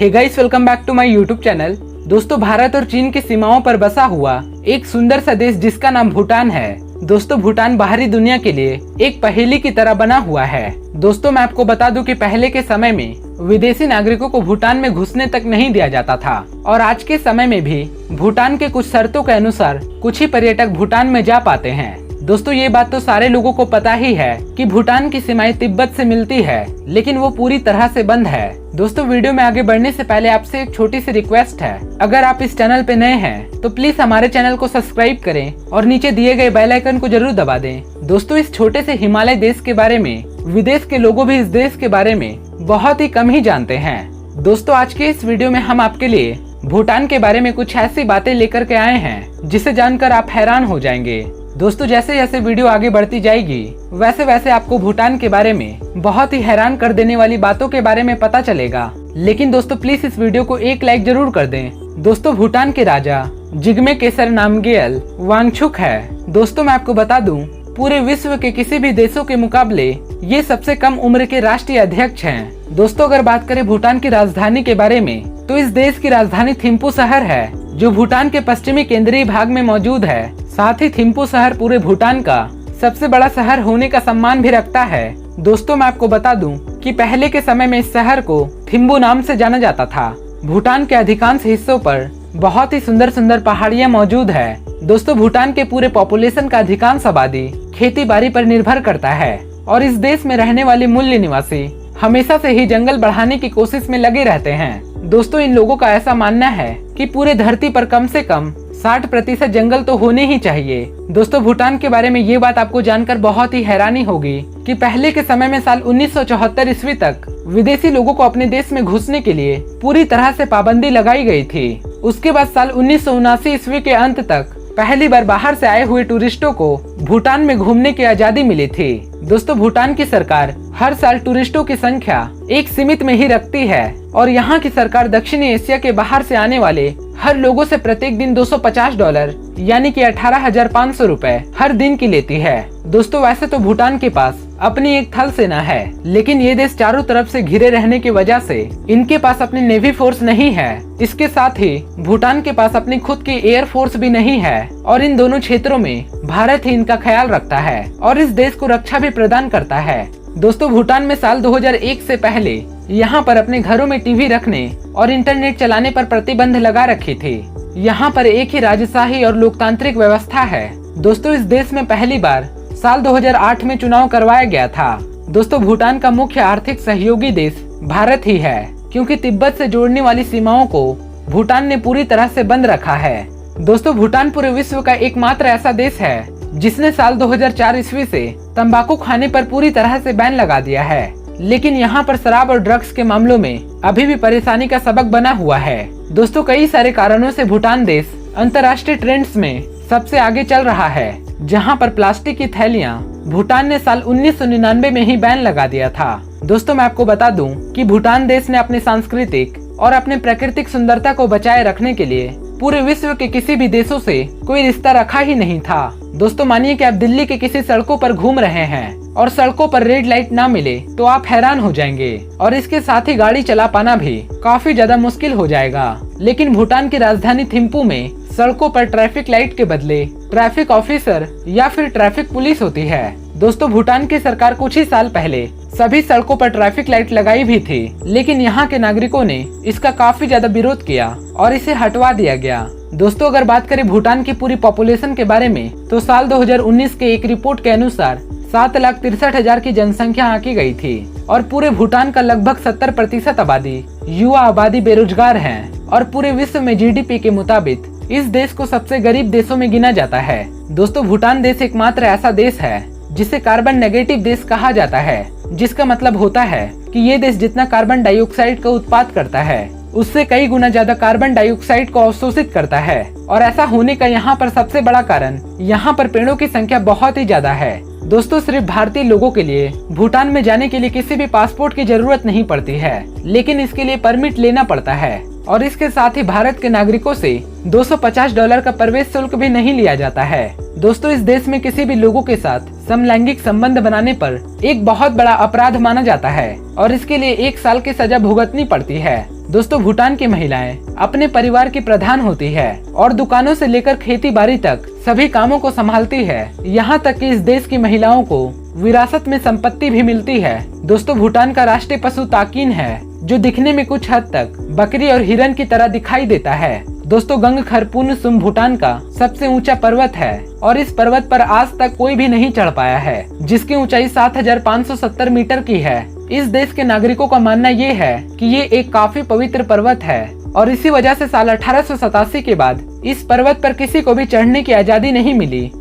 Hey guys, welcome back to my YouTube channel. दोस्तों, भारत और चीन की सीमाओं पर बसा हुआ एक सुंदर सा देश जिसका नाम भूटान है। दोस्तों, भूटान बाहरी दुनिया के लिए एक पहेली की तरह बना हुआ है। दोस्तों, मैं आपको बता दूं कि पहले के समय में विदेशी नागरिकों को भूटान में घुसने तक नहीं दिया जाता था और आज के समय में भी भूटान के कुछ शर्तों के अनुसार कुछ ही पर्यटक भूटान में जा पाते हैं। दोस्तों, ये बात तो सारे लोगों को पता ही है कि भूटान की सीमाएं तिब्बत से मिलती है, लेकिन वो पूरी तरह से बंद है। दोस्तों, वीडियो में आगे बढ़ने से पहले आपसे एक छोटी सी रिक्वेस्ट है। अगर आप इस चैनल पे नए हैं तो प्लीज हमारे चैनल को सब्सक्राइब करें और नीचे दिए गए बेल आइकन को जरूर दबा दें। दोस्तों, इस छोटे से हिमालय देश के बारे में विदेश के लोगों भी इस देश के बारे में बहुत ही कम ही जानते हैं। दोस्तों, आज के इस वीडियो में हम आपके लिए भूटान के बारे में कुछ ऐसी बातें लेकर के आए हैं जिसे जानकर आप हैरान हो जाएंगे। दोस्तों, जैसे जैसे वीडियो आगे बढ़ती जाएगी वैसे वैसे आपको भूटान के बारे में बहुत ही हैरान कर देने वाली बातों के बारे में पता चलेगा। लेकिन दोस्तों, प्लीज इस वीडियो को एक लाइक जरूर कर दें। दोस्तों, भूटान के राजा जिग्मे केसर नामग्येल वांगचुक है। दोस्तों, मैं आपको बता दूं, पूरे विश्व के किसी भी देशों के मुकाबले ये सबसे कम उम्र के राष्ट्रीय अध्यक्ष हैं। दोस्तों, अगर बात करें भूटान की राजधानी के बारे में तो इस देश की राजधानी थिम्पू शहर है, जो भूटान के पश्चिमी केंद्रीय भाग में मौजूद है। साथ ही थिम्पू शहर पूरे भूटान का सबसे बड़ा शहर होने का सम्मान भी रखता है। दोस्तों, मैं आपको बता दूं कि पहले के समय में इस शहर को थिम्बू नाम से जाना जाता था। भूटान के अधिकांश हिस्सों पर बहुत ही सुंदर सुंदर पहाड़ियां मौजूद है। दोस्तों, भूटान के पूरे पॉपुलेशन का अधिकांश आबादी खेती बाड़ी पर निर्भर करता है और इस देश में रहने वाले मूल निवासी हमेशा से ही जंगल बढ़ाने की कोशिश में लगे रहते हैं। दोस्तों, इन लोगों का ऐसा मानना है कि पूरे धरती पर कम से कम 60% जंगल तो होने ही चाहिए। दोस्तों, भूटान के बारे में ये बात आपको जानकर बहुत ही हैरानी होगी कि पहले के समय में साल 1974 ईस्वी तक विदेशी लोगों को अपने देश में घुसने के लिए पूरी तरह से पाबंदी लगाई गई थी। उसके बाद साल 1979 ईस्वी के अंत तक पहली बार बाहर से आए हुए टूरिस्टों को भूटान में घूमने की आजादी मिली थी। दोस्तों, भूटान की सरकार हर साल टूरिस्टों की संख्या एक सीमित में ही रखती है और यहाँ की सरकार दक्षिणी एशिया के बाहर से आने वाले हर लोगों से प्रत्येक दिन $250 यानी कि 18,500 रुपए हर दिन की लेती है। दोस्तों, वैसे तो भूटान के पास अपनी एक थल सेना है, लेकिन ये देश चारों तरफ से घिरे रहने की वजह से इनके पास अपनी नेवी फोर्स नहीं है। इसके साथ ही भूटान के पास अपनी खुद की एयर फोर्स भी नहीं है और इन दोनों क्षेत्रों में भारत ही इनका ख्याल रखता है और इस देश को रक्षा भी प्रदान करता है। दोस्तों, भूटान में साल 2001 से पहले यहाँ पर अपने घरों में टीवी रखने और इंटरनेट चलाने पर प्रतिबंध लगा रखी थी। यहाँ पर एक ही राजशाही और लोकतांत्रिक व्यवस्था है। दोस्तों, इस देश में पहली बार साल 2008 में चुनाव करवाया गया था। दोस्तों, भूटान का मुख्य आर्थिक सहयोगी देश भारत ही है, क्योंकि तिब्बत से जोड़ने वाली सीमाओं को भूटान ने पूरी तरह से बंद रखा है। दोस्तों, भूटान पूरे विश्व का एकमात्र ऐसा देश है जिसने साल 2004 ईस्वी से तंबाकू खाने पर पूरी तरह से बैन लगा दिया है, लेकिन यहाँ पर शराब और ड्रग्स के मामलों में अभी भी परेशानी का सबक बना हुआ है। दोस्तों, कई सारे कारणों से भूटान देश अंतर्राष्ट्रीय ट्रेंड्स में सबसे आगे चल रहा है, जहाँ पर प्लास्टिक की थैलियाँ भूटान ने साल 1999 में ही बैन लगा दिया था। दोस्तों, मैं आपको बता दूं कि भूटान देश ने अपने सांस्कृतिक और अपने प्राकृतिक सुंदरता को बचाए रखने के लिए पूरे विश्व के किसी भी देशों से कोई रिश्ता रखा ही नहीं था। दोस्तों, मानिए कि आप दिल्ली के किसी सड़कों पर घूम रहे हैं और सड़कों पर रेड लाइट ना मिले तो आप हैरान हो जाएंगे और इसके साथ ही गाड़ी चला पाना भी काफी ज्यादा मुश्किल हो जाएगा। लेकिन भूटान की राजधानी थिम्पू में सड़कों पर ट्रैफिक लाइट के बदले ट्रैफिक ऑफिसर या फिर ट्रैफिक पुलिस होती है। दोस्तों, भूटान की सरकार कुछ ही साल पहले सभी सड़कों पर ट्रैफिक लाइट लगाई भी थी, लेकिन यहाँ के नागरिकों ने इसका काफी ज्यादा विरोध किया और इसे हटवा दिया गया। दोस्तों, अगर बात करें भूटान की पूरी पॉपुलेशन के बारे में तो साल 2019 के एक रिपोर्ट के अनुसार 7,63,000 की जनसंख्या आंकी गई थी और पूरे भूटान का लगभग 70% आबादी युवा आबादी बेरोजगार है और पूरे विश्व में जीडीपी के मुताबिक इस देश को सबसे गरीब देशों में गिना जाता है। दोस्तों, भूटान देश एकमात्र ऐसा देश है जिसे कार्बन नेगेटिव देश कहा जाता है, जिसका मतलब होता है कि ये देश जितना कार्बन डाइऑक्साइड का उत्पाद करता है उससे कई गुना ज्यादा कार्बन डाइऑक्साइड को अवशोषित करता है। और ऐसा होने का यहाँ पर सबसे बड़ा कारण यहाँ पर पेड़ों की संख्या बहुत ही ज्यादा है। दोस्तों, सिर्फ भारतीय लोगों के लिए भूटान में जाने के लिए किसी भी पासपोर्ट की जरूरत नहीं पड़ती है, लेकिन इसके लिए परमिट लेना पड़ता है और इसके साथ ही भारत के नागरिकों से $250 का प्रवेश शुल्क भी नहीं लिया जाता है। दोस्तों, इस देश में किसी भी लोगों के साथ समलैंगिक संबंध बनाने पर एक बहुत बड़ा अपराध माना जाता है और इसके लिए 1 साल की सजा भुगतनी पड़ती है। दोस्तों भूटान की महिलाएं अपने परिवार की प्रधान होती है और दुकानों से लेकर खेती बाड़ी तक सभी कामों को संभालती है। यहाँ तक कि इस देश की महिलाओं को विरासत में संपत्ति भी मिलती है। दोस्तों भूटान का राष्ट्रीय पशु ताकिन है, जो दिखने में कुछ हद तक बकरी और हिरन की तरह दिखाई देता है। दोस्तों गंगखरपुन सुम भूटान का सबसे ऊंचा पर्वत है और इस पर्वत पर आज तक कोई भी नहीं चढ़ पाया है, जिसकी ऊंचाई 7570 मीटर की है। इस देश के नागरिकों का मानना ये है कि ये एक काफी पवित्र पर्वत है और इसी वजह से साल 1887 के बाद इस पर्वत पर किसी को भी चढ़ने की आजादी नहीं मिली।